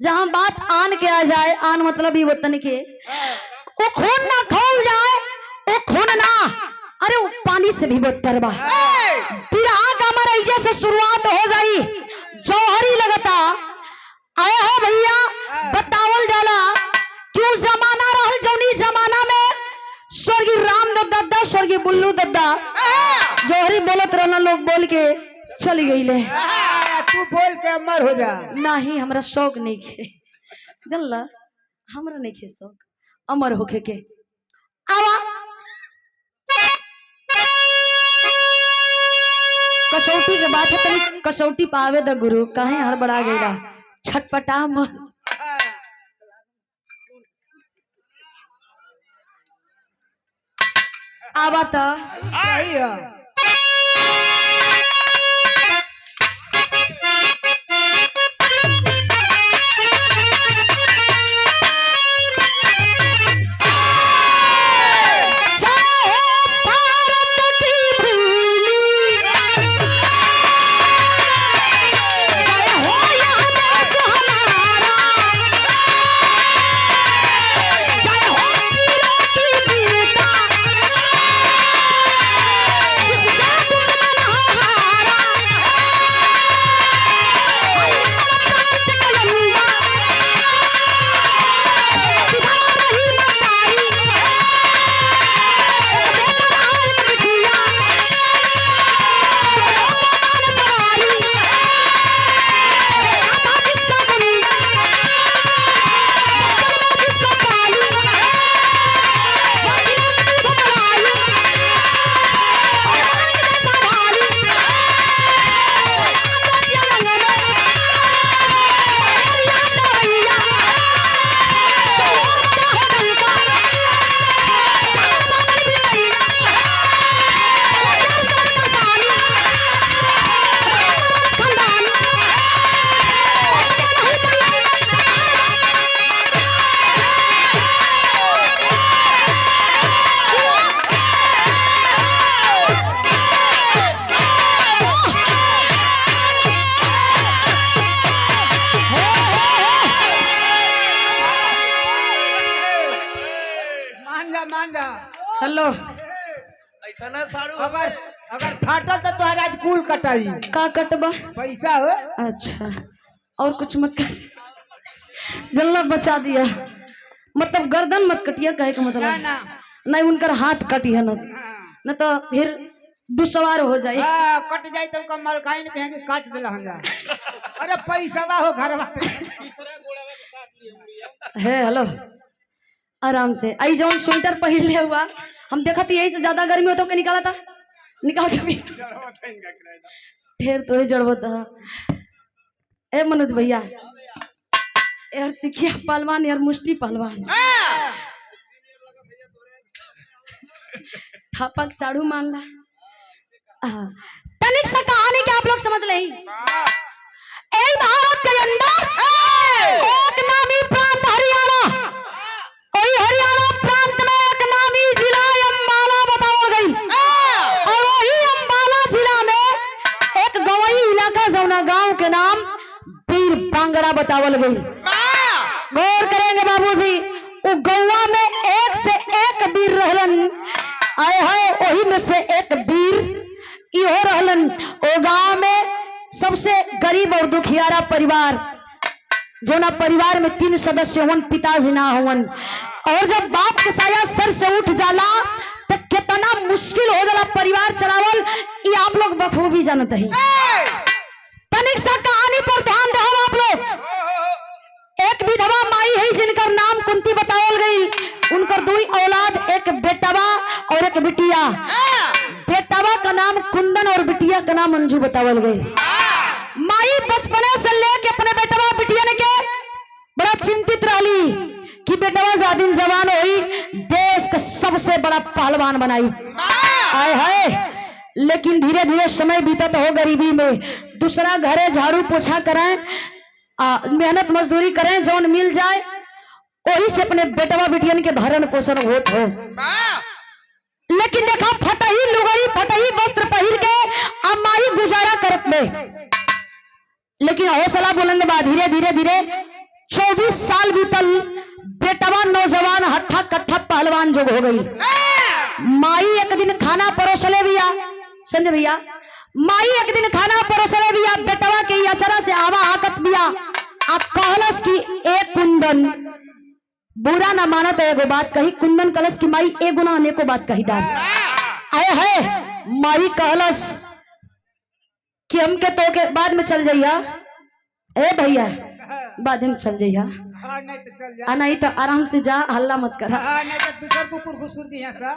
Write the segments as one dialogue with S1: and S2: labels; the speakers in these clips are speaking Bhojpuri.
S1: जहाँ बात आन के आ जाए, आन मतलब ही वतन के, वो खून ना खोल जाए, वो खून ना, अरे वो पानी से भी बदतर बा। बिरहा का हमारा इजे से शुरुआत हो जाई, जौहरी लगता आए हो भैया, बतावल जाला क्यों जमाना रहल जौनी जमाना में स्वर्गीय राम दद्दा स्वर्गीय बुल्लू दद्दा जौहरी बोलत रहना, लोग बोल के चली गई ले।
S2: तू बोल के अमर हो जा।
S1: नहीं हमरा शौक नहीं खे, जानला हमरा नहीं खे शौक अमर होके के। आवा कसौटी के बात है, तनी कसौटी पावे द गुरु, काहे हड़बड़ा गईला, छटपटा मत। आवा त
S2: सही है।
S1: हेलो
S3: ऐसा ना साड़ू,
S2: अगर अगर फाटल तो तोहरा आज कुल कटाई
S1: का कटबा
S2: पैसा हो।
S1: अच्छा और कुछ मत कर, जल्ला बचा दिया, मतलब गर्दन मत कटिया, कहे का मतलब
S2: ना
S1: नहीं उनकर हाथ कटी है न तो फिर दुसवार हो जाए।
S2: कट जाए तो कमल काइन कहे कि काट देला हमरा। अरे पैसा हो घरवा
S1: है। हेलो आराम से आई, जौन स्वेटर पहन ले हुआ हम देखा थी, यही से ज्यादा गर्मी होता के निकाला था, निकाल के फिर तो ही जड़बो था। ए मनोज भैया यार सिखिया पहलवान यार, मुष्टि पहलवान थापक साड़ू मान ला। तनिक सा कहानी के आप लोग समझ ले। भारत के अंदर एक नामी प्रांत हरियाणा, हरियाणा प्रांत में एक नामी जिला अंबाला बताया गई, और वही अंबाला जिला में एक गवई इलाका जौना गांव के नाम बीर बांगड़ा बतावल गई। गौर करेंगे बाबूजी, वो गौवा में एक से एक वीर रहलन, आए है वही में से एक वीर इहो रहलन। ओ गांव में सबसे गरीब और दुखियारा परिवार, जो ना परिवार में 3 सदस्य हुन, पिताजी ना हुन, और जब बाप के साया सर से उठ जाला तो कितना मुश्किल हो जाला परिवार चलावल, ये आप लोग बखूबी जानते हैं। तनिक सा कहानी पर ध्यान दो आप लोग। एक विधवा माई है जिनका नाम कुंती बतावल गई, उनकर 2 औलाद, एक बेटवा और एक बिटिया। बेटवा का नाम कुंदन और बिटिया का नाम अंजू बतावल गई। माई बचपने से लेके अपने बेटवा बिटिया ने के बड़ा चिंतित रही कि बेटवा जादिन जवान हुई देश का सबसे बड़ा पहलवान बनाई, आए हाय। लेकिन धीरे धीरे समय बीतत हो गरीबी में, दूसरा घरे झाड़ू पोछा करें, मेहनत मजदूरी करें, जौन मिल जाए वही से अपने बेटवा बिटियन के भरण पोषण होत हो। लेकिन देखा फटही लुगड़ी फटही वस्त्र पहिर के अम्माई गुजारा करत में, लेकिन हौसला बुलंद बा, धीरे धीरे धीरे 24 साल बीतल, बेटवा नौजवान हट्ठा कट्ठा पहलवान जोग हो गई। माई एक दिन खाना परोसले भैया, समझे भैया, माई एक दिन खाना परोसले भैया, बेटवा के अचरा से आवा आकत बिया। आप कहलस की एक कुंदन, बुरा ना मानत है, एगो बात कही, कुंदन कलश की माई एगो ना अनेको बात कही डाल। आए है माई कहलस कि हमके तो के बाद में चल जाइया, ए भैया बाद में चल जाइया,
S2: नहीं तो चल जा,
S1: नहीं तो आराम से जा, हल्ला मत कर।
S2: नहीं तो दूसर कुकुर घुसुर दी है सा।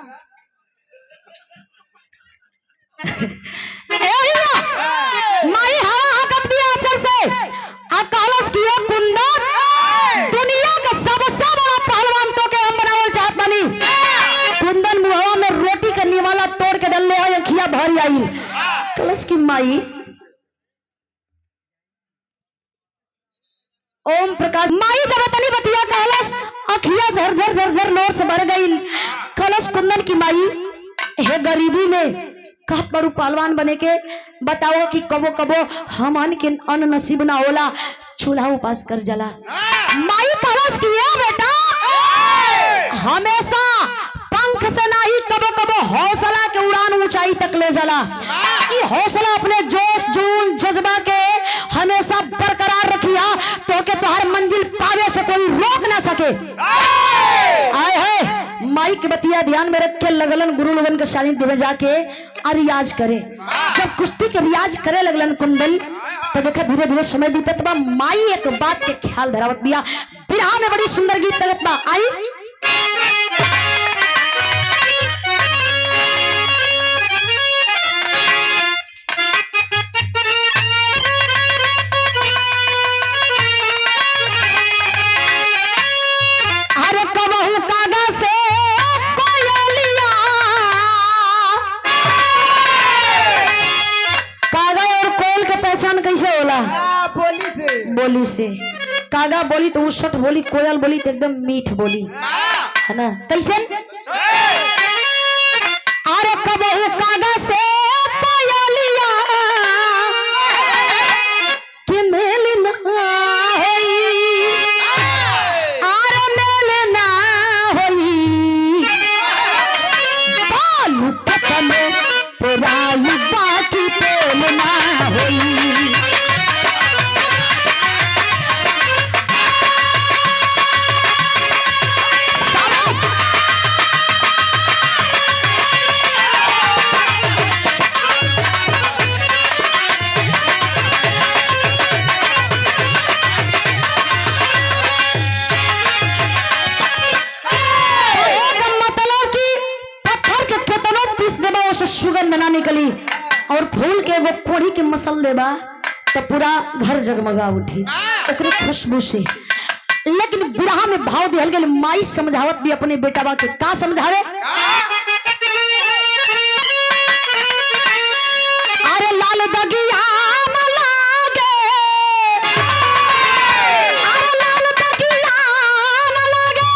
S1: माई हवा हकत दिया अचर से, अब कहलस कि ये कुंदन दुनिया का सबसे बड़ा पहलवान तो के हम बनावल चाहत बानी। कुंदन मुहवा में रोटी के निवाला तोड़ के डलले है, अखिया भर आई। कहलस कि माई ओम प्रकाश, माई जब तनी बतिया कहलस, अखिया झरझर झरझर नोर से भर गई। कहलस कुंदन की माई हे गरीबी में कहत बड़ू पहलवान बने के, बताओ कि कबो कबो हमन के अन्न नसीब ना होला, चूल्हा उपास कर जला। माई कहलस कि ये बेटा हमेशा पंख से नहीं, कबो कबो हौसला के उड़ान ऊंचाई तक ले जला। कि हौसला अपने जोश जुनून जज्बा के हमेशा बरकरार रखिया, तो के तोहर मंजिल पावे से कोई रोक ना सके। आए है माई के बतिया ध्यान में रख के लगलन गुरु लोगन के सानिध्य में जाके रियाज करे। जब कुश्ती के रियाज करे लगलन कुंदन, तो देखा धीरे धीरे समय बीतत बा। माई एक बात के ख्याल धरावत बिया, बिरहा में बड़ी सुंदर गीत लगत बा। आई बोली से, कागा बोली तो उसट बोली, कोयल बोली तो एकदम मीठ बोली, है ना। कैसे अरे कबहू कागा से कोयलिया कि मेल ना होई, अरे मेल ना होई, बालू पतन पुराई बाकी तेल ना होई। सुगंध ना निकली और फूल के वो कोढ़ी के मसल देबा तो पूरा घर जगमगा उठी ओकरे खुशबू से। लेकिन बिरहा में भाव दिहल गेल, माई समझावत भी अपने बेटावा के, का समझावे, अरे लाल दगिया न लागे, अरे लाल दगिया न लागे,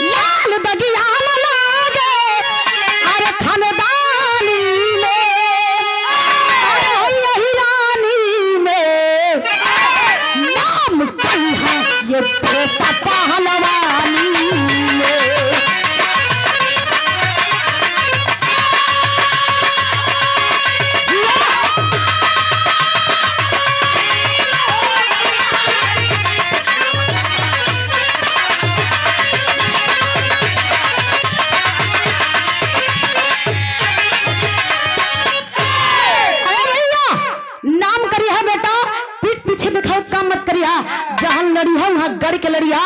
S1: लाल दगिया न लागे, अरे खानदानी में, अरे हिरानी में नाम कई है ये छोटा पहलवानी में। जहां लड़ी है वहां गड़ के लड़िया,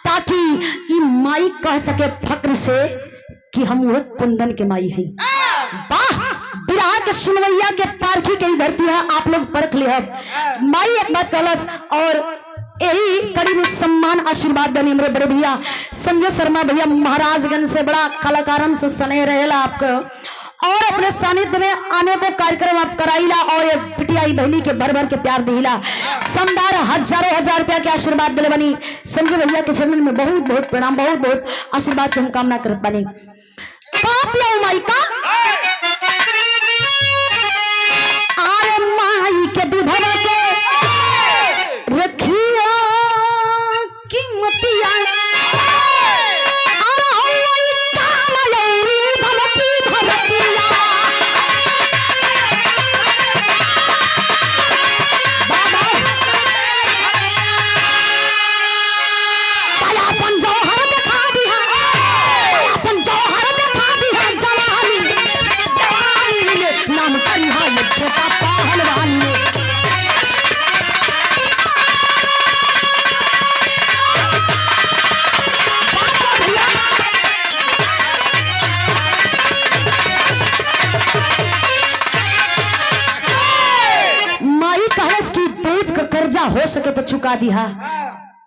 S1: ताकि ई माई कह सके फक्र से कि हम वो कुंदन के माई है। वाह, बिरहा के सुनवैया के पारखी के धरती है, आप लोग परख ले। माई एक बात कलस और यही कड़ी में सम्मान आशीर्वाद देने मेरे बड़े भैया संजय शर्मा भैया महाराजगंज से बड़ा कलाकारन से स्नेह रहेला आपको, और अपने सानिध्य में आने को कार्यक्रम आप कराइला और ये पिटियाई बहनी के भर भर के प्यार दिला। समदार हजारों हजार रुपया के आशीर्वाद दिले बनी। संजय भैया के चरण में बहुत बहुत प्रणाम, बहुत बहुत आशीर्वाद की हम कामना करत बनी। माई का आरे माई के दूधवा के रखिया का कर्जा हो सके तो चुका दिया।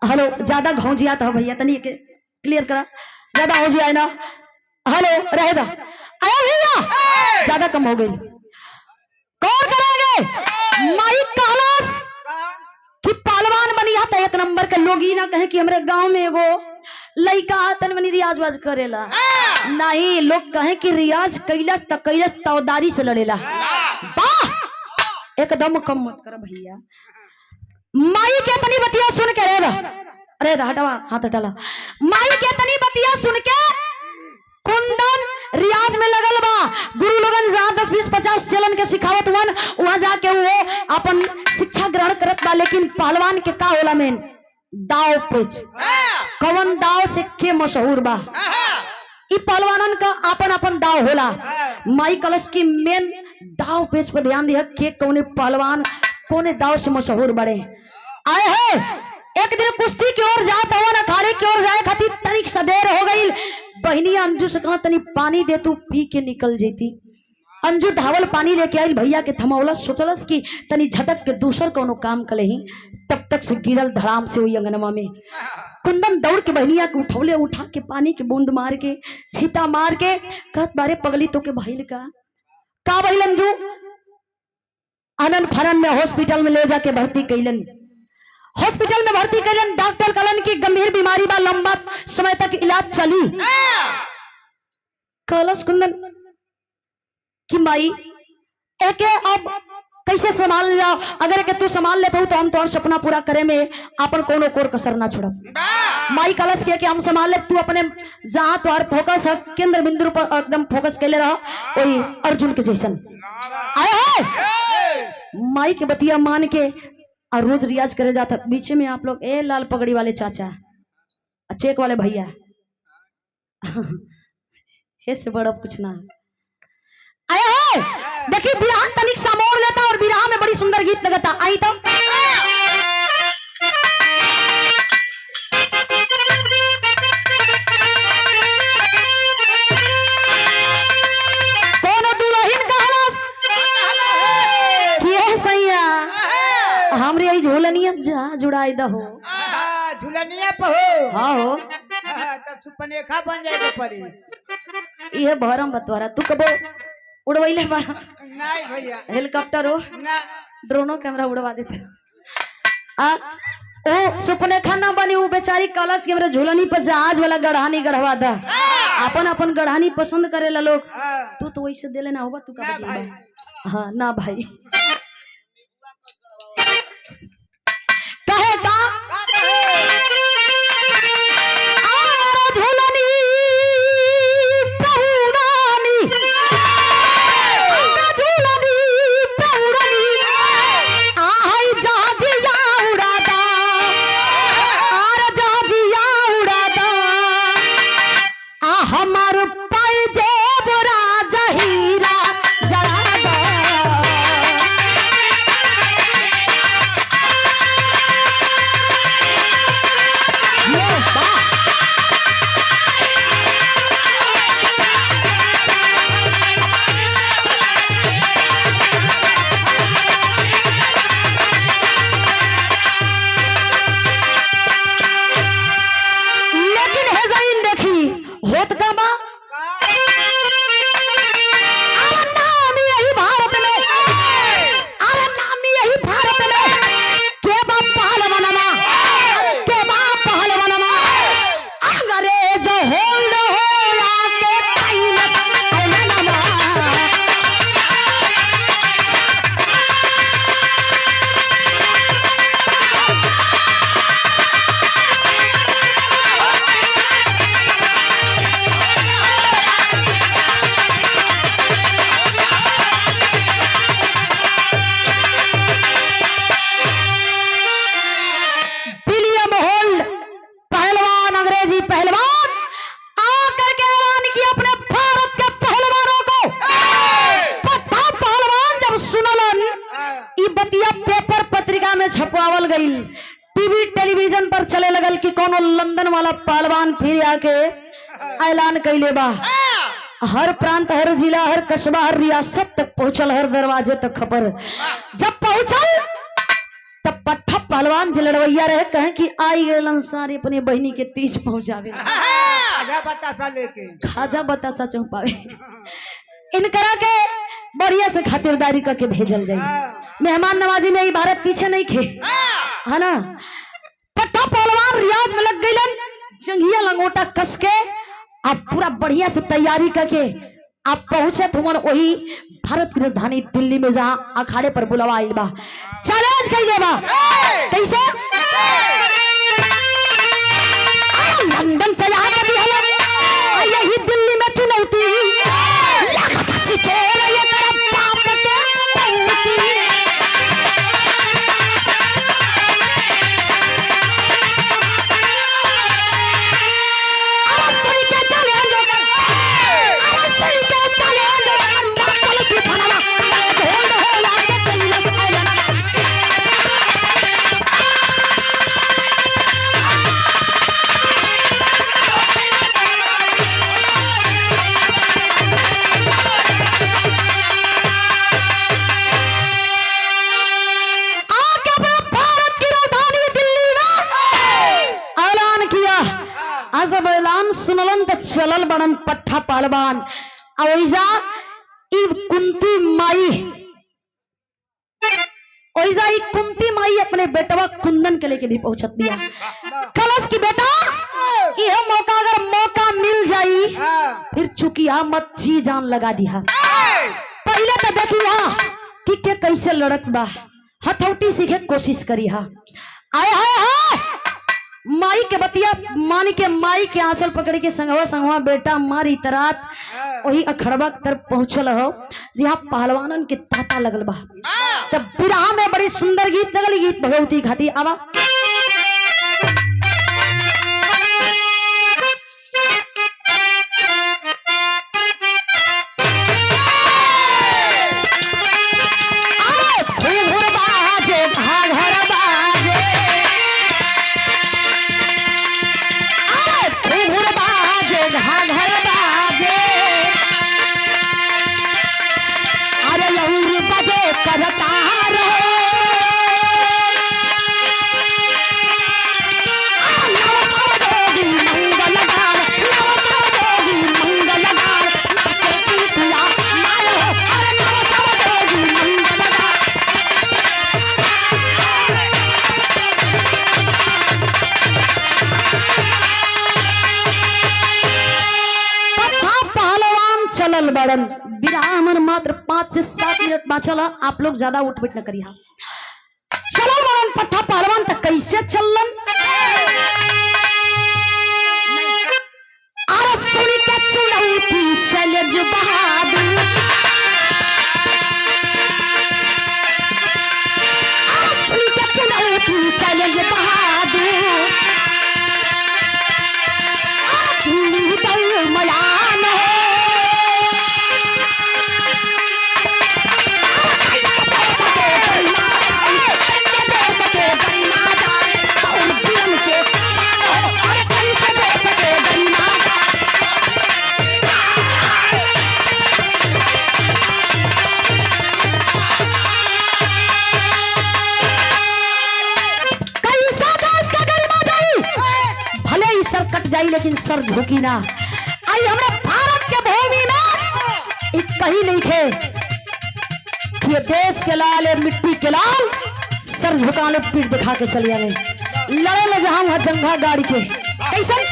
S1: हेलो ज्यादा घौंजिया था भैया, तनी के क्लियर करा, ज्यादा घौंजिया है ना। हेलो रहेगा, अरे भैया ज्यादा कम हो गई। कौन करेंगे माइक कहलास कि पहलवान बनिया तो एक नंबर के लोग ही ना कहे कि हमरे गांव में एगो लइका तन मनी रियाज वाज करेला, नहीं लोग कहे कि रियाज कैलस त कैलस तौदारी से लड़ेला। वाह एकदम कम मत कर भैया। माई के तनी बतिया सुन के अरे हटावा हाथ हटाला। माई के तनी बतिया सुन के कुंदन रियाज में लगल बा। गुरु लोगन जहाँ 10 20 50 चलन के सिखावत हुन वहां जाके वो अपन शिक्षा ग्रहण करत बा। लेकिन पहलवान के का होला मेन दाव पेच, कवन दाव से के मशहूर बा, इ पहलवानन का अपन अपन दाव होला। माई कलश की मेन दाव पेच पर ध्यान दिया के कौने पहलवान कौने दाव से मशहूर बड़े आए है। एक दिन कुश्ती की ओर जाता हुआ ना अखाड़े की ओर जाए खातिर तनिक सदेर हो गई। बहनिया अंजू से कहा तनी पानी दे, तू पी के निकल जेती। अंजू धावल पानी लेके आई, भैया के थमौलस, सोचलस कि तनी झटक के दूसर कोनो काम कले ही। तब तक से गिरल धड़ाम से हुई अंगनमा में। कुंदन दौड़ के बहनिया के उठौले, उठा के पानी के बूंद मार के छीटा मार के कहत बारे पगली तो के भइल का भइल अंजू? आनंद फरन में हॉस्पिटल में ले जाके भर्ती कैलन। हॉस्पिटल में भर्ती कैलन, डॉक्टर कहलन की गंभीर बीमारी बा, लंबा समय तक इलाज चली। कहलस कुंदन कि माई एके अब कैसे संभाल जाओ, अगर के तू संभाल लेते हो तो हम तोहर सपना पूरा करे में अपन कोनो कोर कसर ना छोड़ब। माई कलश के हम संभाल ले, तू अपने जहां तोहर फोकस है केंद्र बिंदु पर एकदम फोकस कैले रहो, वही अर्जुन के जैसन आए है। माई के बतिया मान के और रोज रियाज करे जाता। बीच में आप लोग ए लाल पगड़ी वाले चाचा, चेक वाले भैया हे से बड़ा कुछ ना आए। देखिए बिरहा तनिक सामोर लेता और बिरहा में बड़ी सुंदर गीत लगता। आई तो कौन दुल्हन कहलस कि सैया हमरे यही झोलनिया जा जुड़ाई दहो।
S2: झुलनिया पे हो,
S1: हाँ हो
S2: तब सुपनेखा बन जाए परी।
S1: ये भरम बतवारा तू कबो उड़वैले बड़ा?
S2: नहीं भैया,
S1: हेलीकॉप्टर हो
S2: ना
S1: ड्रोनो कैमरा उड़वा देते। ओ सुपनेखा ना बनी, वो बेचारी कलश के हमरा झूलनी पर जहाज वाला गढ़ानी गढ़वा दा। अपन अपन गढ़ानी पसंद करेला लोग, तू तो वैसे दे लेना होगा। तू का भाई? हाँ ना भाई कहे का छपवावल गई, टीवी टेलीविजन पर चले लगल कि कोनो लंदन वाला पहलवान फिर आके ऐलान कैले बा। हर प्रांत, हर जिला, हर कस्बा, हर रियासत तक पहुंचल, हर दरवाजे तक खबर जब पहुंचल तब पट्टा पहलवान जे लड़वैया रहे कहे कि आई गए सारी अपनी बहनी के तीज पहुंचावे
S2: आजा बतासा लेके
S1: खाजा बतासा चौपावे इनकरा के बढ़िया से खातिरदारी करके भेजल जाए। मेहमान नवाजी में भारत पीछे नहीं खे है ना। पट्टा पहलवान रियाज में लग गईलन जंघिया लंगोटा कस के अब पूरा बढ़िया से तैयारी करके आप पहुंचे तुमन वही भारत की राजधानी दिल्ली में जहां अखाड़े पर बुलावा आइल बा चैलेंज कइले बा कैसे लंदन से यहाँ कभी हलन यही दिल्ली में चुनौती लगता चिचोर ये तेरा बाप के पौती सुनलन त चलल बड़न पट्ठा पहलवान ओइजा कुंती माई अपने बेटवा कुंदन के लेके भी पहुंचत दिया कलश की बेटा यह मौका अगर मौका मिल जाई फिर चुकिया मत जी जान लगा दिया पहले तो देखिया कि के कैसे लड़त बा हथौटी सीखे कोशिश करी हा आए हाय माई के बतिया मान के माई के आंचल पकड़ के संगवा संगवा बेटा मारी तरात वही अखड़वा की तरफ पहुंचल हो जहाँ पहलवानन के ताता लगल बा तब बिरहा में बड़ी सुंदर गीत लगल गीत भगवती खाती आवा विरामन मात्र 5 से 7 मिनट बाचल आप लोग ज्यादा उठ बैठ न करिए चलल बड़न पट्टा पहलवान तक कैसे चलन अरे सुनी के चुनौती चले जो बहादुर अरे सुनी के चुनौती चले जो बहादुर अरे तो मयान है लेकिन सर झुकी ना आई हमने भारत के भूमि में एक कहीं नहीं थे ये देश के लाल मिट्टी के लाल सर झुका ले पीठ दिखा के चलिए लड़े ले जहां वहां जंगा गाड़ी के कैसे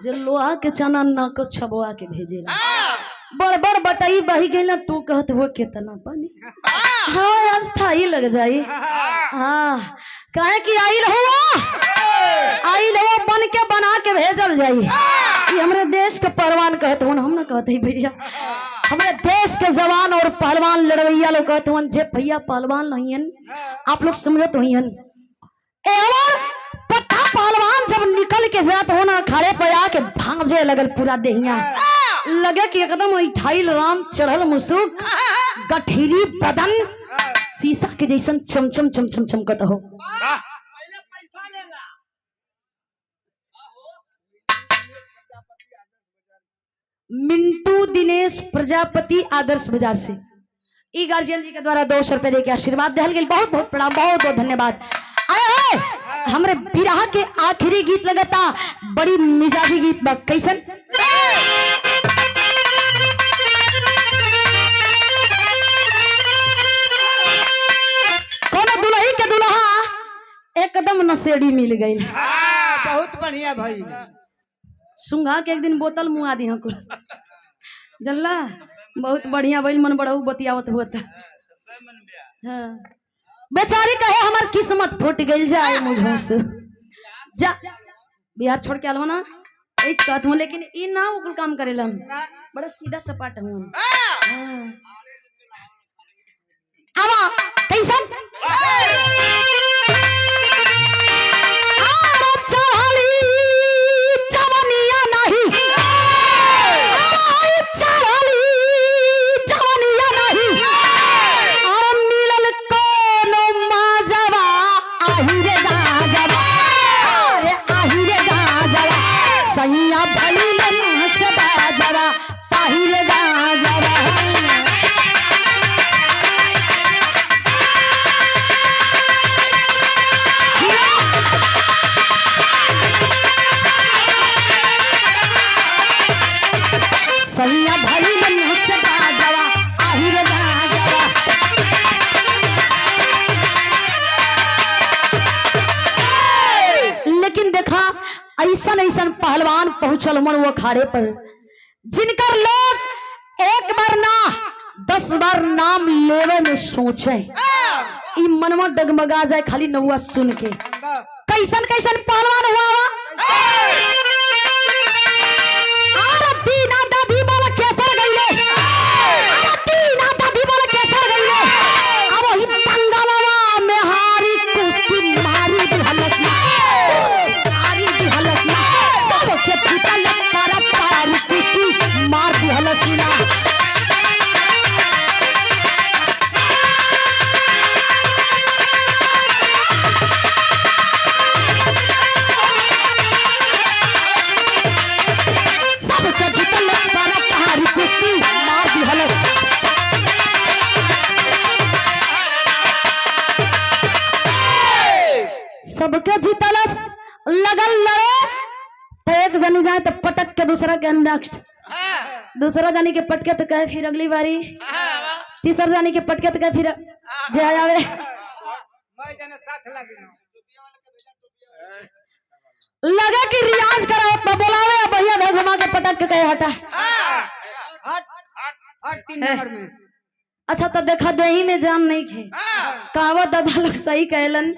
S1: जो लोहा के चना न को छबुआ के भेजेला बड़ बड़ बटाई बही गई ना तू कहत हो कितना पानी हाँ आज था ही लग जाई हाँ काहे कि आई रहो बन के बना के भेजल जाई कि हमरे देश के परवान कहत हो हम ना कहते भैया हमारे देश के जवान और पहलवान लड़वैया लोग कहते हैं जे भैया पहलवान नहीं है आप लोग समझत हुई हैं पट्टा पहलवान जब निकल के जात हो ना खड़े पे आके भांजे लगल पूरा देहिया लगे कि एकदम ठाइल राम चढ़ल मुसुक गठीली बदन शीशा के जैसन चमचम चमचम चमकत हो मिंटू दिनेश प्रजापति आदर्श बाजार से ई गार्जियन जी के द्वारा 200 रुपए देके आशीर्वाद दिया गया बहुत बहुत प्रणाम बहुत बहुत धन्यवाद हमरे बिरहा के आखिरी गीत लगता बड़ी मिजाजी गीत बा कैसन कोनो दुल्ही के दुल्हा एकदम नशेड़ी मिल गई
S2: बहुत बढ़िया भाई
S1: सुंघा के एक दिन बोतल मुआ दी कुल जनला बहुत बढ़िया बैल मन बड़ऊ बतियावत हुआ हाँ बेचारी कहे हमार किस्मत फूट गई जाए मुझे से जा बिहार छोड़ के आलो ना ऐस कहत हूं लेकिन ई ना कुल काम करेला बड़ा सीधा सपाट हूं आवा कैसन ऐसा पहलवान पहुंचल मन वो अखाड़े पर जिनकर लोग एक बार ना 10 बार नाम लेवे में सोचे ई मनवा डगमगा जाए खाली नौआ सुन के कैसन कैसन पहलवान हुआ मार दी हलसीना सबके जीतल सारा पहाड़ी कुश्ती मार दी हलस सबके जीतलस लगल लड़े तो एक जनी जाए तो पटक के दूसरा के नेक्स्ट दूसरा जानी के पटके तो कहे फिर अगली बारी तीसरा जानी के पटके तो कहे फिर जय आवे लगा कि रियाज कराओ तो बोलावे भैया भाई घुमा के पटक के कहे हटा
S2: हट 3 नंबर में
S1: अच्छा तो देखा दही में जान नहीं खे कहावत दादा लोग सही कहलन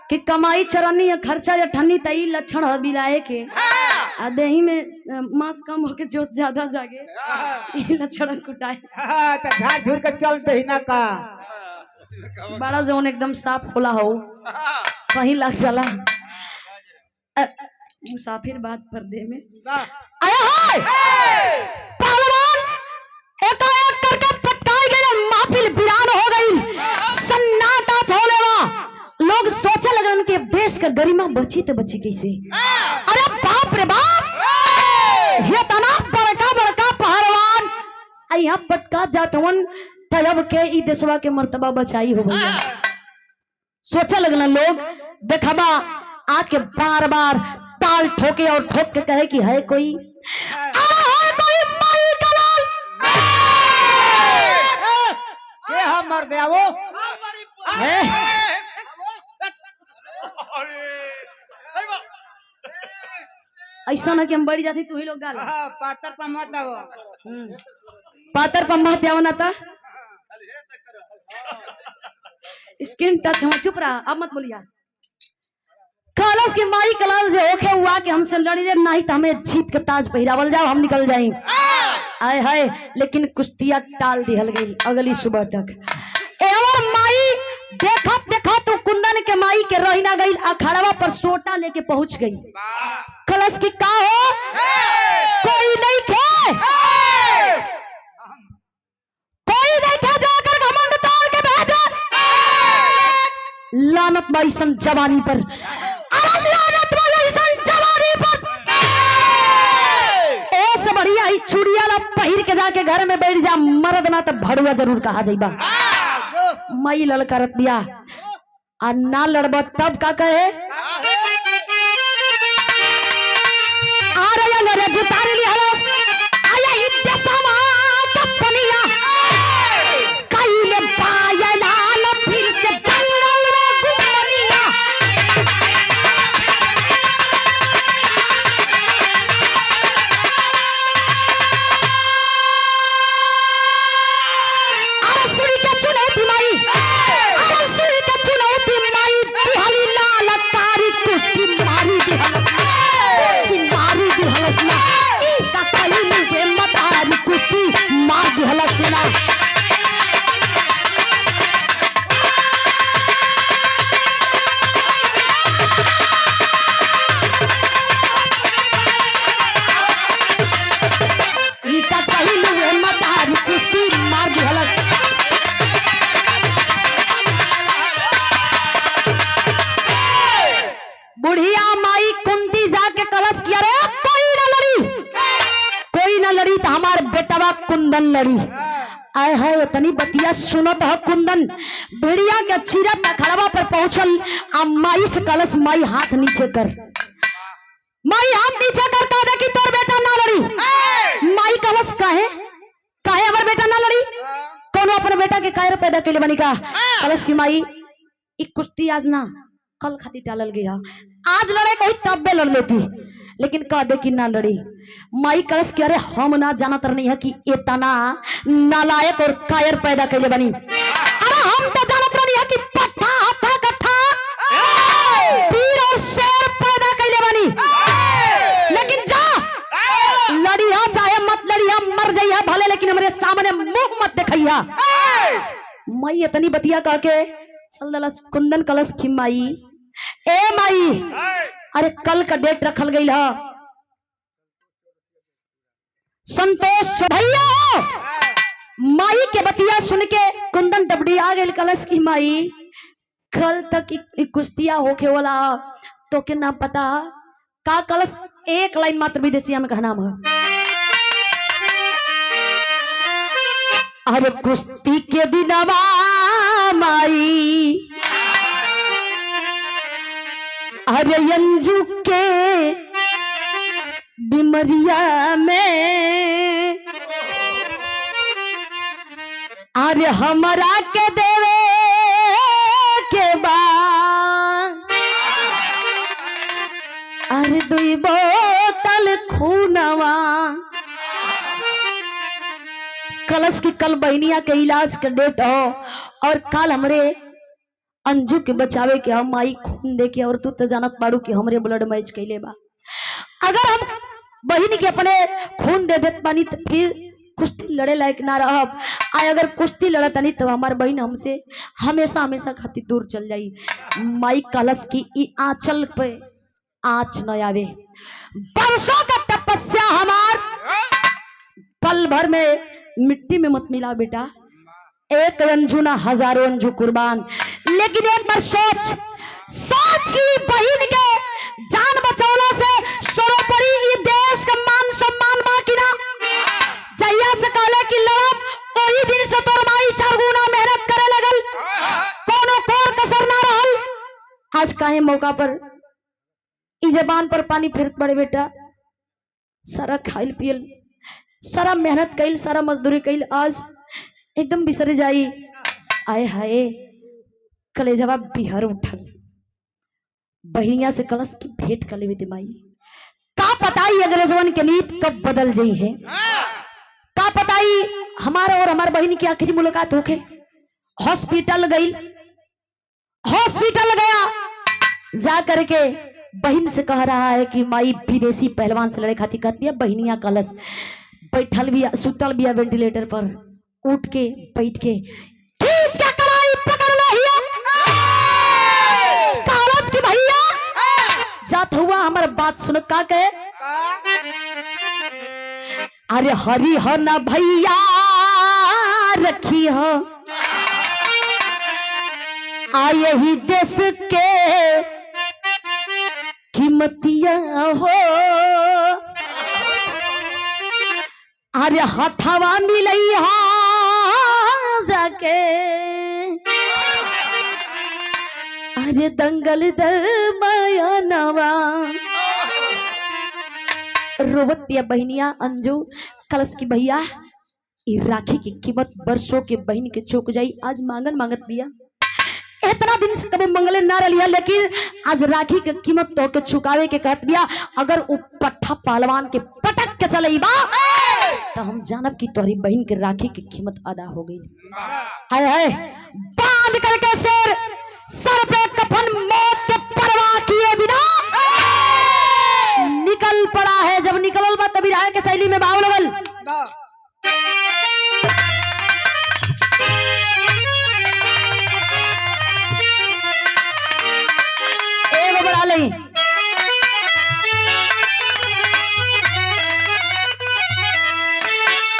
S1: कि कमाई चरनी या खर्चा या ठन्नी तई लक्षण है बिलाए के आ दही में मांस कम होके जोश ज्यादा जागे ये लक्षण कुटाए
S2: तो झाड़ झूर के चल दही ना का
S1: बड़ा जोन एकदम साफ खुला हो कहीं लग चला मुसाफिर बात पर्दे में आया है पहलवान एकाएक करके पटकाई गई महफिल वीरान हो गई सन्नाटा छोड़ेगा लोग सोचे लगन के देश का गरिमा बची तो बची कैसे अरे बाप रे बाप ये तना बड़का बड़का पहलवान यहाँ पटका जातवन तब के ई देशवा के मर्तबा बचाई हो भैया सोचे लगना लोग देखबा आज के बार बार ताल ठोके और ठोक के कहे कि है कोई
S2: मर दे वो
S1: ऐसा ना कि हम बढ़ जाती तू ही लोग गाल
S2: पातर पर मत
S1: पातर पम्मा त्यावन आता स्किन टच हम चुप रहा अब मत बोलिया कलश की माई कलाल जो होके हुआ कि हमसे लड़ी रे नहीं तो हमें जीत के ताज पहिरावल जाओ हम निकल जाएं आय हाय लेकिन कुश्तियां टाल दिहल गई अगली सुबह तक एवर माई देखत देखत तो कुंदन के माई के रहीना गई अखाड़वा पर सोटा लेके पहुंच गई कलश की का हो कोई नहीं थे कोई नहीं थे जाकर घमंड तोड़ के भेजा लानत बाई सन जवानी पर अरे लानत बाई सन जवानी पर ऐसे बढ़िया ही चूड़िया ला पहिर के जाके घर में बैठ जा मर्द ना तो भड़ुआ जरूर कहा जाइबा मई ललकारत दिया आ ना लड़ब तब का कहे आ रहा मेरे जुतारे ली हलस आया ही देसमा तपनिया कईले पायला न फिर से बंगल रे गुमनिया अरे सुनी के चुनौती माई अरे सुनी के चुनौती माई दिहली लाल कारी कुश्ती मारी दिहलस मारी दिहलस ना ई का कई मुझे मतारी कुश्ती मार दिहलस ना ई का कई मुझे मतारी कुश्ती मार दिहलस बुढ़िया माई कुंती जाके कलश किया रे कोई ना लड़ी तो हमार बेटवा कुंदन लड़ी आय है तनी बतिया सुनत है कुंदन भेड़िया के चीरत खड़वा पर पहुंचल आ माई से कलश माई हाथ नीचे कर माई हाथ नीचे कर कहा कि तोर बेटा ना लड़ी माई कलश काहे काहे हमार बेटा ना लड़ी कौन अपने बेटा के कायर पैदा के लिए बनी का कलश की माई एक कुश्ती आज ना कल खाती टालल गया आज लड़े कोई तब बे लड़ लेती लेकिन कह दे कि ना लड़ी माई कलश के अरे हम ना जानत नहीं है कि इतना नालायक और कायर पैदा कैले बनी अरे हम तो जानत नहीं है कि पट्टा हथा कट्ठा वीर और शेर पैदा कैले बनी लेकिन जा लड़िया चाहे मत लड़िया मर जाइया भले लेकिन हमारे सामने मुंह मत देखिया माई इतनी बतिया कह के चल दलस कुंदन कलश की माई ए माई अरे कल का डेट रखल गई है संतोष भैया माई के बतिया सुन के कुंदन डबडी आ गई कलश की माई कल तक कुश्तिया होके वाला तो के ना पता का कलश एक लाइन मात्र विदेशिया में कहना है अरे कुश्ती के दिनवा माई अरे अंजू के बिमरिया में अरे हमरा के देवे के बा अरे दुई बोतल खूनवा कलश की कल बहनिया के इलाज के डेट हो और कल हमरे अंजू के बचावे के हम माई खून दे के और तू तो जानत बाड़ू कि हमरे ब्लड मैच कैले बा अगर हम बहन के अपने खून दे देत बानी तो फिर कुश्ती लड़े लायक ना रहब आय अगर कुश्ती लड़त नहीं तो हमार बहन हमसे हमेशा हमेशा खातिर दूर चल जाई माई कलश की ई आंचल पे आंच न आवे वर्षों का तपस्या हमार पल भर में मिट्टी में मत मिला बेटा एक अंजू ना हजारों अंजू कुर्बान लेकिन एक बार सोच की बहन के जान बचौला से सर्वोपरि ई देश का मान सम्मान बाकी ना जहिया से कहले कि लड़ब वही दिन से तोर माई 4 गुना मेहनत करे लगल कोनो कोर कसर ना रहल आज काहे मौका पर ई जबान पर पानी फेरत बड़े बेटा सारा खाइल पियल सारा मेहनत कैल सारा मजदूरी कैल आज एकदम बिसर जाई आए हाय कलेजवा बिहर उठल बहनिया से कलश की भेंट कर लेवे माई का पताई अंग्रेजवन के नीत कब बदल जाई है का पताई हमारा और हमारे बहन की आखिरी मुलाकात होके हॉस्पिटल गई, हॉस्पिटल गया, जा करके बहन से कह रहा है कि माई विदेशी पहलवान से लड़े खाती कहती है। बहनिया कलश बैठल भी सुतल भी वेंटिलेटर पर, उठ के बैठ के खींच के कलाई पकड़ लिया कलश की भैया जात हुआ हमारे बात सुन का कहे, अरे हरी हो ना भैया रखी हो आ यही देश के कीमतिया हो, अरे हथवा मिलई हा जाके अरे दंगल दरमयानवा। रोवतिया बहनिया अंजू कलश की भैया राखी की कीमत वर्षों के बहन के चौक जाई, आज मांगन मांगत बिया। इतना दिन से कभी मंगले ना रलिया, लेकिन आज राखी के कीमत तो के चुकावे के कहत बिया। अगर वो पट्ठा पहलवान के पटक के चले बा तो हम जानब कि तोहरी बहन के राखी की कीमत अदा हो गई। हाय हाय बांध करके शेर सर पे कफन मौत के परवाह किए बिना निकल पड़ा है। जब निकलल बा तभी राय के शैली में बाव लगल, एगो बड़ा लई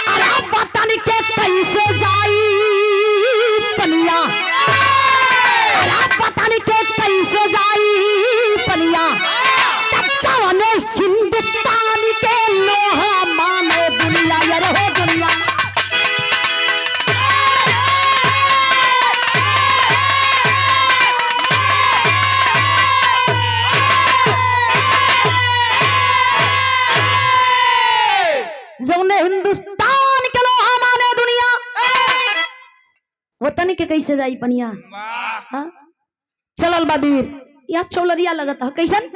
S1: अरे पता नहीं के कैसे जाई पनिया, अरे पता नहीं के कैसे जाई पनिया, ने हिंदुस्तान के लोहा माने दुनिया यार हो दुनिया। जौने हिंदुस्तान के लोहा माने दुनिया वतन के कैसे जाई पनिया। हाँ चलल बाबीर यहाँ चौलरिया लगता है कैसन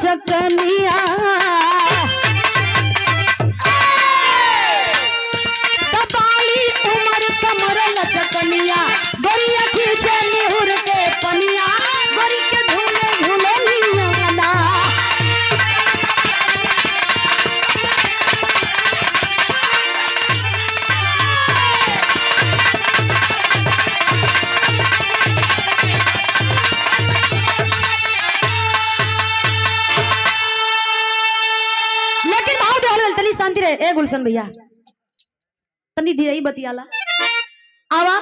S1: चकनिया तबाली उमर कमर लचकनिया गोरिया खींचे निहुर के पनिया गोरी के झूले झूले लिया शांति रहे। ए गुलशन भैया तनी धीरे ही बतियाला आवा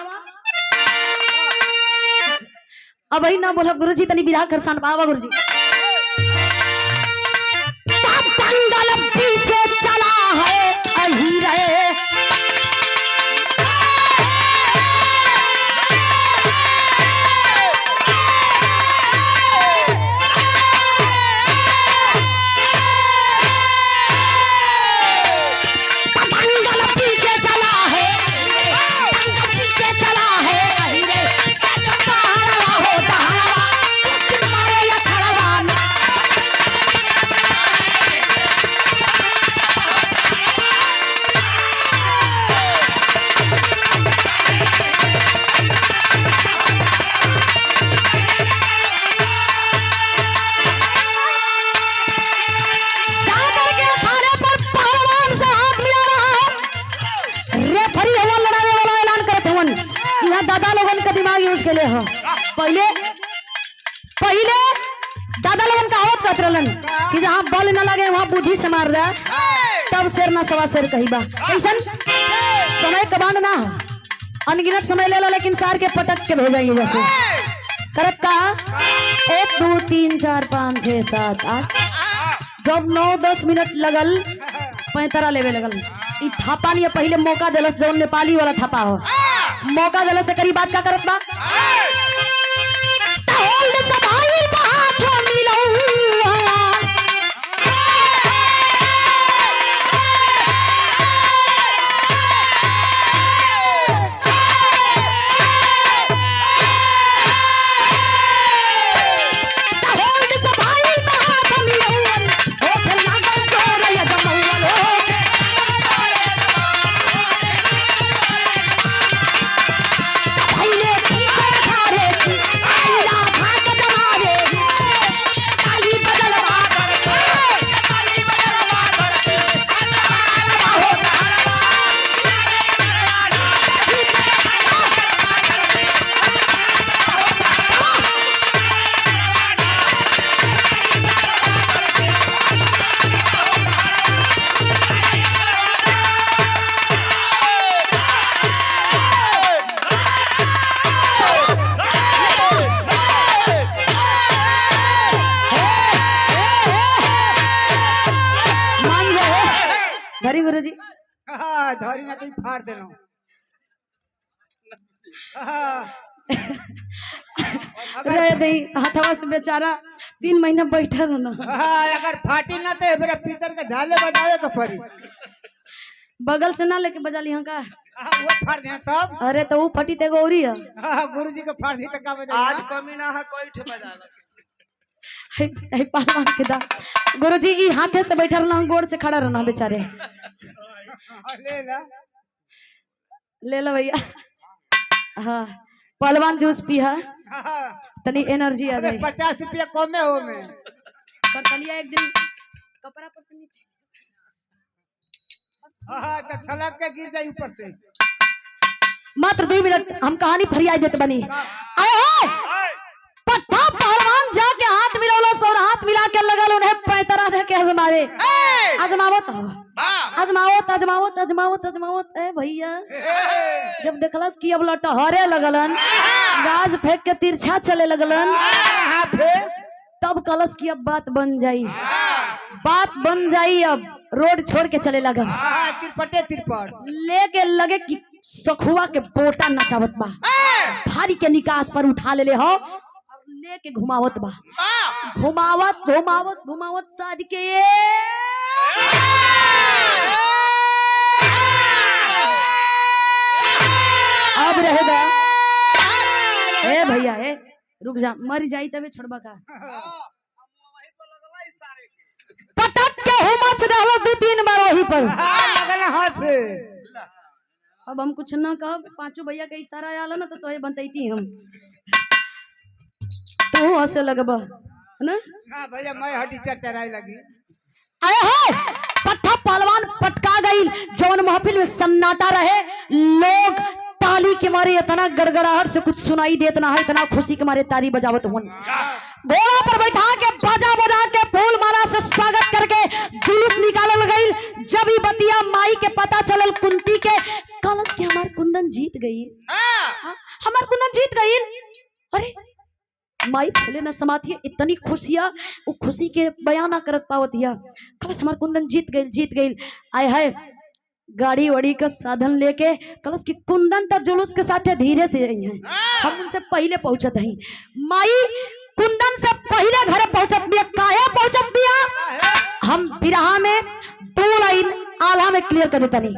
S1: अब ही ना बोला गुरुजी तनी बिरहा खरसान आवा गुरुजी। दंगल पीछे चला है अही रहे दादा लोगन का दिमाग यूज के लिए हो। पहले पहले दादा लोगन का आवत कहत रहलन कि जहाँ बल न लगे वहाँ बुद्धि से मार रहा, तब शेर ना सवा शेर कही बा। ऐसन समय कबान ना अनगिनत समय ले ला, लेकिन सार के पटक के भेजेंगे जैसे करत का 1 2 3 4 5 6 7 8 जब 9 10 मिनट लगल 15 लेवे लगल। ई थापा नहीं पहले मौका दिलस जौन नेपाली वाला थापा हो, मौका दिला से करी बात का करत बा
S2: धरी ना कहीं फाड़ देना।
S1: रह दे हाथवा से बेचारा 3 महीना बैठल रहना।
S2: अगर फाटी ना तो मेरा पीतर का झाले बजावे के पड़ी।
S1: बगल से ना लेके बजा लिया का।
S2: वो फाड़ दिया तब।
S1: अरे तो वो फटी ते गौरी है।
S2: गुरुजी को फाड़ दी तो का बजा।
S3: आज कमी ना है कोई ठे बजा ला।
S1: हे पहलवान के दा गुरुजी ई हाथे से बैठल रहना गोड़ से खड़ा रहना बेचारे।
S2: ले ला
S1: ले लो भैया। हाँ पहलवान जूस पिया तनी एनर्जी आ गई।
S2: 50 रुपया कमे हो में
S1: कर तलिया एक दिन कपड़ा पर से नीचे।
S2: तो छलक के गिर जाई ऊपर से।
S1: मात्र 2 मिनट हम कहानी फरियाद देते बनी। आए हो पट्टा पहलवान जाके हाथ मिलावलो और हाथ मिला के लगल उन्हें पैतरा दे के आजमावे। आजमावत आजमावत आजमावत आजमावत आजमावत ए भैया जब देखलस कि अब लटहरे लगलन गाज फेंक के तिरछा चले लगलन तब कलस की अब बात बन जाई अब रोड छोड़ के चले लगन।
S2: तिरपटे तिरपट
S1: लेके लगे कि सखुआ के बोटा नचावत बा भारी के निकास पर उठा ले हो और लेके घुमावत बा घुमावत घुमावत घुमावत शादी के अब रहेगा। ए भैया ए रुक जा मर जाई तबे छोड़बा का। पटक के हो मच रहलो 2-3 बार वही पर
S2: लगल हाथ से।
S1: अब हम कुछ ना कहब 5 भैया के इशारा आला ना तो तोहे बनतैती हम तू हंसे लगबा है ना।
S2: ना भैया मैं हड्डी चरचराई लगी।
S1: आए हो पट्टा पहलवान पटका गई जौन महफिल में सन्नाटा रहे लोग ताली के मारे इतना गड़गड़ाहट से कुछ सुनाई देत ना है इतना खुशी के मारे ताली बजावत हुन। घोड़ा पर बैठा के बाजा बजा के फूल माला से स्वागत करके जुलूस निकालल गई। जब ही बतिया माई के पता चलल कुंती के कलश के हमार कुंदन जीत गई। हमार कुंदन जीत गई। अरे माई फूले न समाती इतनी खुशियां वो खुशी के बयान ना कर पावतिया। कलश हमार कुंदन जीत गई। आए है गाड़ी वड़ी का साधन लेके कलश की कुंदन तक जुलूस के साथ धीरे से रही हैं। हम उनसे पहले पहुंचत हई। माई कुंदन से पहले घर पहुंचत बिया काहे पहुंचत बिया हम बिरहा में 2 लाइन आला में क्लियर कर देता नहीं।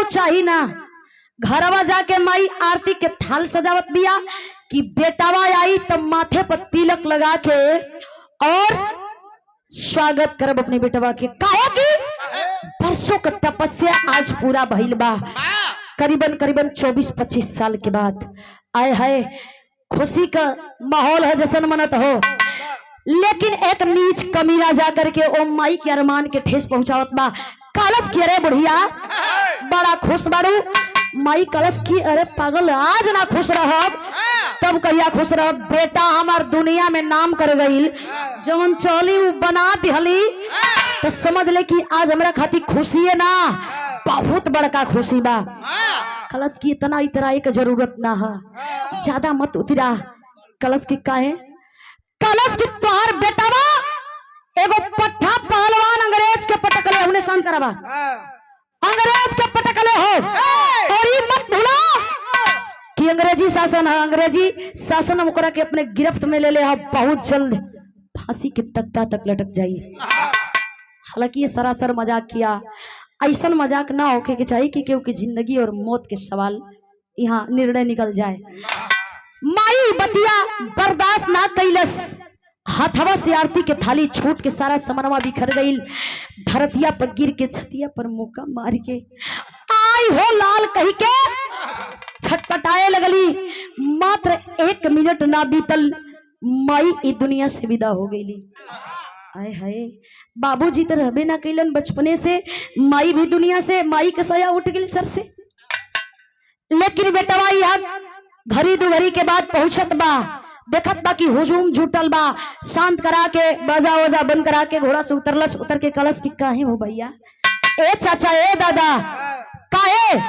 S1: चाहिए ना घरवा जाके माई आरती के थाल सजावत बिया कि बेटावा आई तब माथे पर तिलक लगा के और स्वागत करब अपने बेटवा के। काहे की परसों का तपस्या आज पूरा भइल बा करीबन 24-25 साल के बाद। आए है खुशी का माहौल है जैसन मनत हो, लेकिन एक नीच कमीना जाकर के ओ माई के अरमान के ठेस पहुंचावत बा। कालच के रे बुढ़िया बड़ा खुश बारू माई कलश की अरे पागल आज ना खुश रहब तब कहिया खुश रहब। बेटा हमार दुनिया में नाम कर गई जौन चली उ बना दिहली तो समझ ले कि आज हमरा खातिर खुशी है ना बहुत बड़का खुशी बा। कलश की इतना इतराए के जरूरत ना है ज्यादा मत उतरा। कलश की काहे कलश की तोहार बेटावा एगो पट्ठा पहलवान अंग्रेज के पटकले हमने शांत करावा अंग्रेज के पटकले हो और ये मत भूलो कि अंग्रेजी शासन है। अंग्रेजी शासन हम ओकरा के अपने गिरफ्त में ले ले बहुत जल्द फांसी के तख्ता तक लटक जाइए। हालांकि ये सरासर मजाक किया ऐसा मजाक ना होके के चाहिए कि केहू की जिंदगी और मौत के सवाल यहाँ निर्णय निकल जाए। माई बतिया बर्दाश्त ना कैलस हाथवा से आरती के थाली छूट के सारा समनवा बिखर गई धरतिया पर गिर के छतिया पर मुक्का मार के आई हो लाल कही के छटपटाए लगली। मात्र 1 मिनट ना बीतल माई ई दुनिया से विदा हो गई। आए हाय बाबूजी तो रहबे ना कैलन बचपने से माई भी दुनिया से माई के सया उठ गई सर से। लेकिन बेटवा यहाँ घड़ी दो घड़ी के बाद पहुंचत बा देखत बा कि हुजूम जुटल बा शांत करा के बाजा वजा बंद करा के घोड़ा से उतरलस। उतर के कलश की काहे हो भैया ए चाचा ए दादा काहे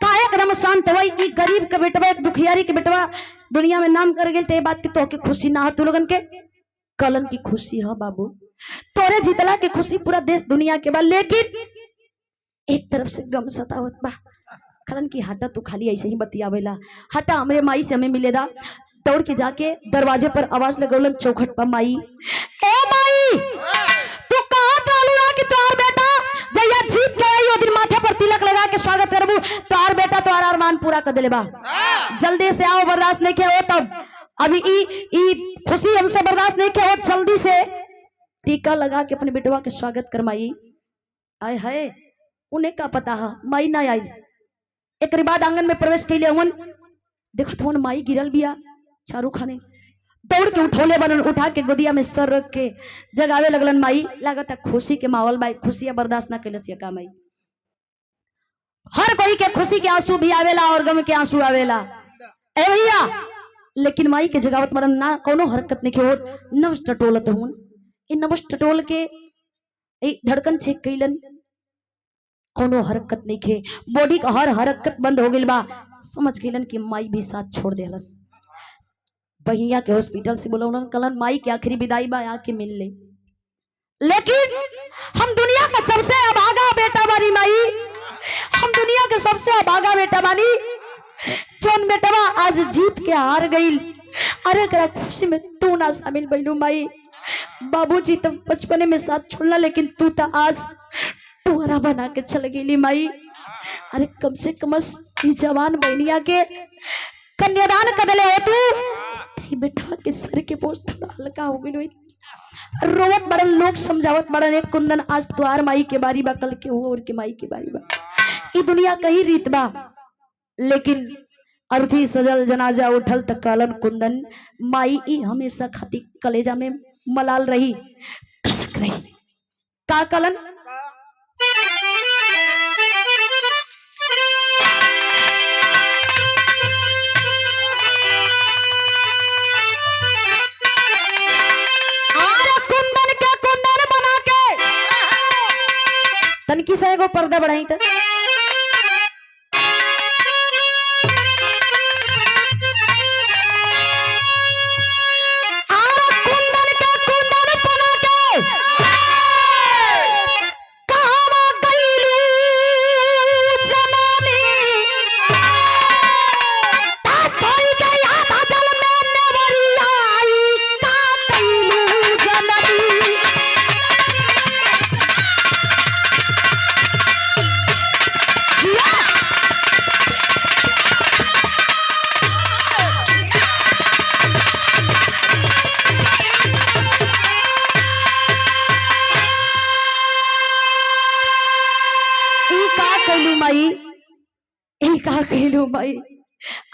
S1: काहे एकदम शांत होई। ई गरीब के बेटवा एक दुखियारी के बेटवा दुनिया में नाम कर गेल ते बात की तो के खुशी ना तू लोगन के कलन की खुशी है बाबू तोरे जीतला के खुशी पूरा देश दुनिया के बा। लेकिन एक तरफ से गम सतावत बा कलन की हटा तू खाली ऐसे ही बतियावेला हटा हमरे माई से हमें मिलेदा। दौड़ के जाके दरवाजे पर आवाज लगौलन चौखट पर माई ए माई तू कहां चालू कि तोहार बेटा जया जीत के आई ओ दिन माथे पर तिलक लगा के स्वागत करबू तोहार बेटा तोहार अरमान पूरा कर देले बा जल्दी से आओ बर्दाश्त नहीं के हो तब अभी ई खुशी हमसे बर्दाश्त नहीं के हो जल्दी से टीका लगा के अपने बेटवा के स्वागत कर माई। आए हाय उन्हें का पता है माई ना आई। एक बाद आंगन में प्रवेश कैले अवन देखत हवन माई गिरल बिया चारू खाने दौड़ के उठौले बनन उठा के गोदिया में सर रख के जगावे लगलन। माई लागत खुशी के माहौल बाई खुशियां बर्दाश्त ना कैलस का माई। हर कोई के खुशी के आंसू भी आवेला और गम के आंसू आवेला ए भैया लेकिन माई के जगावत मरन ना कोनो हरकत नहीं के नवस टटोलत हूं इन नवस टटोल के धड़कन चेक कैलन कोनो हरकत नहीं खे बॉडी का हर हरकत बंद हो गई बा। समझ गईलन कि माई भी साथ छोड़ देलस। बहिया के हॉस्पिटल से बोलौलन कलन माई के आखिरी विदाई बा आके मिल ले। लेकिन हम दुनिया का सबसे अभागा बेटा बानी माई हम दुनिया के सबसे अभागा बेटा बानी जौन बेटवा आज जीत के हार गई। अरे करा खुशी में तू ना शामिल भइलू माई। बाबूजी तो बचपने में साथ छोड़ना लेकिन तू तो आज टुहरा बना के चल गई माई। अरे कम से कम जवान बहनिया के कन्यादान कदले हो तू बेटा के सर के बोझ थोड़ा हल्का हो गई। रोवत बड़न लोग समझावत बड़न एक कुंदन आज तुआर माई के बारी बा कल के हो और के माई के बारी बा ई दुनिया कही रीत बा। लेकिन अर्थी सजल जनाजा उठल तक कालन कुंदन माई ई हमेशा खाती कलेजा में मलाल रही कसक रही का कलन तनकी से एगो पर्दा बढ़ाई त माई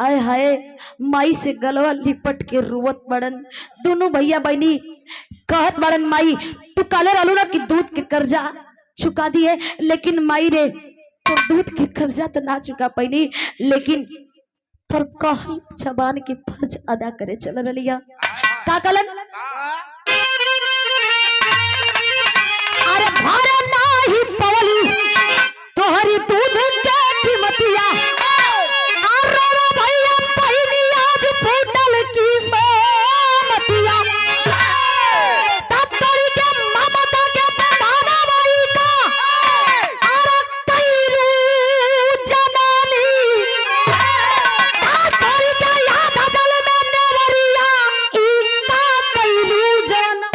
S1: आय हाय माई से गलवा लिपट के रुवत बड़न दोनों भैया बहनी कहत बड़न माई तू काले रहलू ना कि दूध के कर्जा चुका दिए लेकिन माई रे तो दूध के कर्जा तो ना चुका पैनी, लेकिन पर कहीं जबान के फर्ज अदा करे चल रलिया। का कलन अरे भारे नाही पवली तोहरी दूध के कीमतिया, अरे भैया पहिनी आज फूटल की सोमतिया, तब तोरी के ममता के बहाना बाई का, अरे तैरू जनानी, तब तोरी के याद जल में नेवरिया, इका तैरू जना।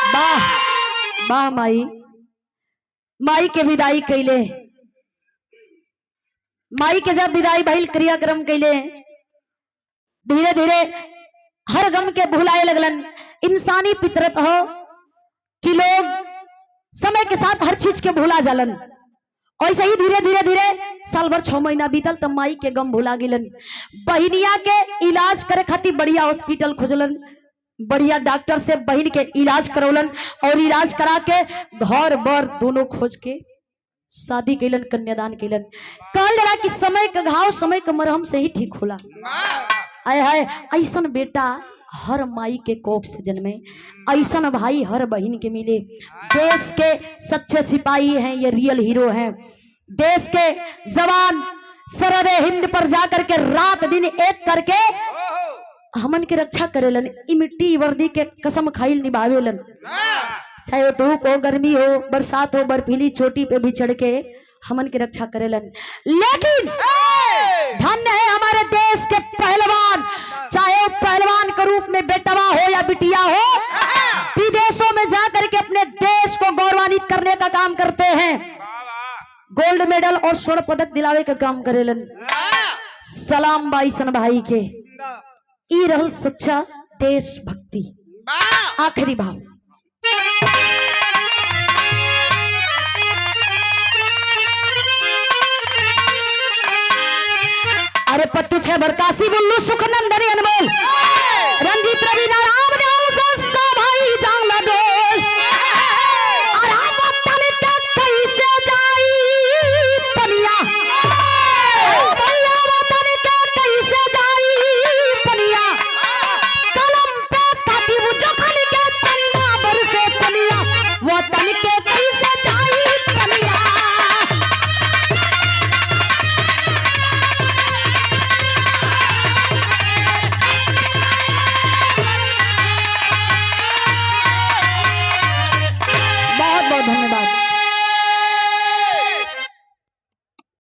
S1: वाह वाह माई, माई के विदाई कैले, माई के जब विदाई भइल क्रियाक्रम कैले, धीरे धीरे हर गम के भुलाए लगलन। इंसानी फितरत हो कि लोग समय के साथ हर चीज के भुला जालन। ऐसे ही धीरे धीरे धीरे साल भर 6 महीना बीतल तब माई के गम भुला गिलन। बहिनिया के इलाज करे खातिर बढ़िया हॉस्पिटल खोजलन, बढ़िया डॉक्टर से बहन के इलाज करौलन और इलाज करा के घर बर दोनों खोज के शादी कैलन, कन्यादान कैलन। कहल जाला कि समय का घाव समय का मरहम से ही ठीक होला। आय हाय ऐसन बेटा हर माई के कोख से जन्मे, ऐसन भाई हर बहन के मिले। देश के सच्चे सिपाही हैं ये, रियल हीरो हैं। देश के जवान सरहदे हिंद पर जाकर के रात दिन एक करके हमन के रक्षा करेलन। ई मिट्टी वर्दी के कसम खाइल निभावेलन, चाहे वो धूप हो, गर्मी हो, बरसात हो, बर्फीली चोटी पे भी चढ़ के हमन की रक्षा करेलन। लेकिन धन्य है हमारे देश के पहलवान, चाहे वो पहलवान के रूप में बेटवा हो या बिटिया हो, विदेशों में जाकर के अपने देश को गौरवान्वित करने का काम करते हैं, गोल्ड मेडल और स्वर्ण पदक दिलावे का काम करेलन। सलाम बाईसन भाई के, ई रहल सच्चा देशभक्ति। आखिरी भाव अरे पत्तू छे बरकासी बुल्लू सुखनंदनी अनमोल रंजीत रवि नारायण भाई जांगला डोल, और हम तन के कैसे जाई पनिया, भैया वतन के कैसे जाई पनिया, कलम पे काटी वो जखन के चन्ना बरसे चलिया, वतन के